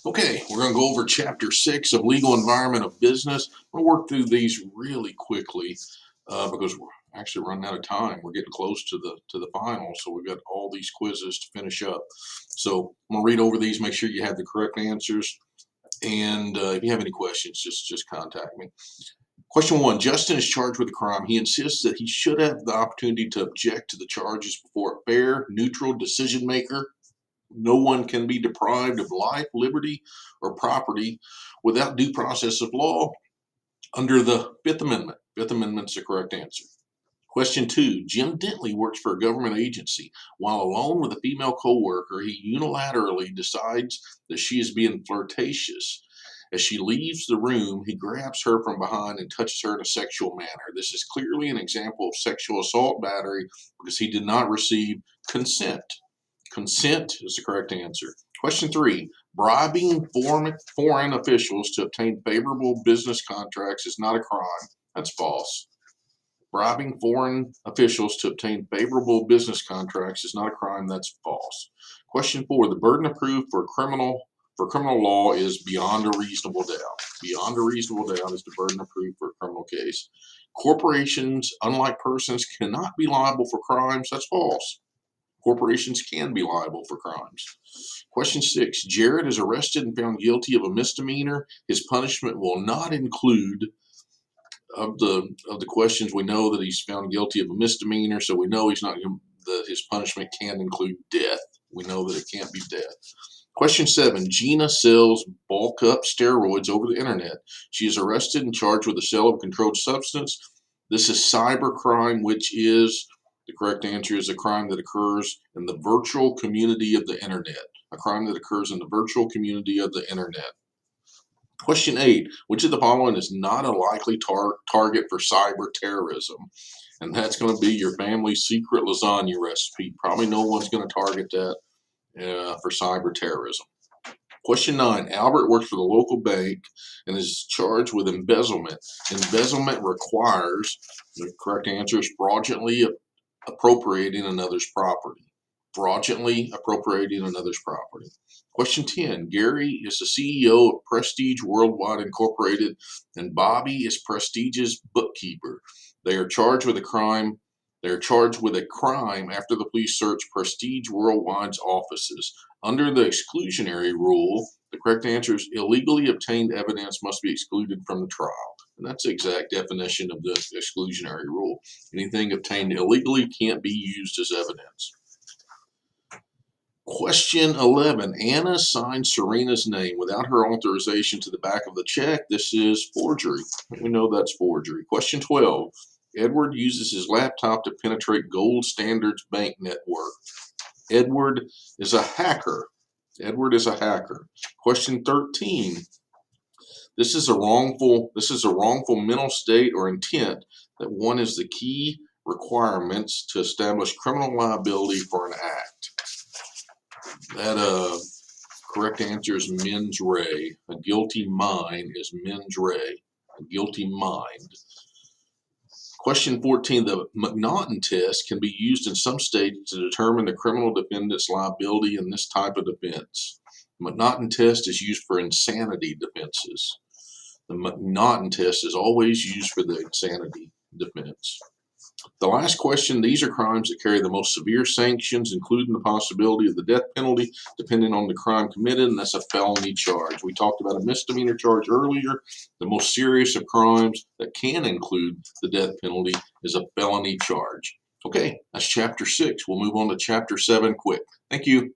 Okay, we're going to go over Chapter 6 of Legal Environment of Business. I'm going to work through these really quickly because we're actually running out of time. We're getting close to the final, so we've got all these quizzes to finish up. So I'm going to read over these, make sure you have the correct answers, and if you have any questions, just contact me. Question 1, Justin is charged with a crime. He insists that he should have the opportunity to object to the charges before a fair, neutral decision maker. No one can be deprived of life, liberty, or property without due process of law under the Fifth Amendment. Fifth Amendment's the correct answer. Question 2, Jim Dentley works for a government agency. While alone with a female coworker, he unilaterally decides that she is being flirtatious. As she leaves the room, he grabs her from behind and touches her in a sexual manner. This is clearly an example of sexual assault battery because he did not receive consent. Consent is the correct answer. Question 3, bribing foreign officials to obtain favorable business contracts is not a crime. That's false. Bribing foreign officials to obtain favorable business contracts is not a crime. That's false. Question 4, the burden of proof for criminal law is beyond a reasonable doubt. Beyond a reasonable doubt is the burden of proof for a criminal case. Corporations, unlike persons, cannot be liable for crimes. That's false. Corporations can be liable for crimes. Question 6, Jared is arrested and found guilty of a misdemeanor. His punishment will not include, of the questions, we know that he's found guilty of a misdemeanor, so we know he's not that his punishment can include death. We know that it can't be death. Question 7, Gina sells bulk up steroids over the internet. She is arrested and charged with the sale of a controlled substance. This is cybercrime, which is, the correct answer is a crime that occurs in the virtual community of the internet. A crime that occurs in the virtual community of the internet. Question 8, which of the following is not a likely target for cyber terrorism? And that's going to be your family's secret lasagna recipe. Probably no one's going to target that for cyber terrorism. Question 9, Albert works for the local bank and is charged with embezzlement. Embezzlement requires, the correct answer is fraudulently appropriating another's property. Fraudulently appropriating another's property. Question 10, Gary is the CEO of Prestige Worldwide Incorporated and Bobby is Prestige's bookkeeper. They are charged with a crime. After the police search Prestige Worldwide's offices. Under the exclusionary rule, the correct answer is illegally obtained evidence must be excluded from the trial. And that's the exact definition of the exclusionary rule. Anything obtained illegally can't be used as evidence. Question 11, Anna signed Serena's name without her authorization to the back of the check. This is forgery. We know that's forgery. Question 12, Edward uses his laptop to penetrate Gold Standard's bank network. Edward is a hacker. Edward is a hacker. Question 13, this is a wrongful mental state or intent that one is the key requirements to establish criminal liability for an act. That correct answer is mens rea. A guilty mind is mens rea. A guilty mind. Question 14, the McNaughton test can be used in some states to determine the criminal defendant's liability in this type of defense. The McNaughton test is used for insanity defenses. The McNaughton test is always used for the insanity defense. The last question, these are crimes that carry the most severe sanctions, including the possibility of the death penalty, depending on the crime committed, and that's a felony charge. We talked about a misdemeanor charge earlier. The most serious of crimes that can include the death penalty is a felony charge. Okay, that's Chapter 6. We'll move on to Chapter 7 quick. Thank you.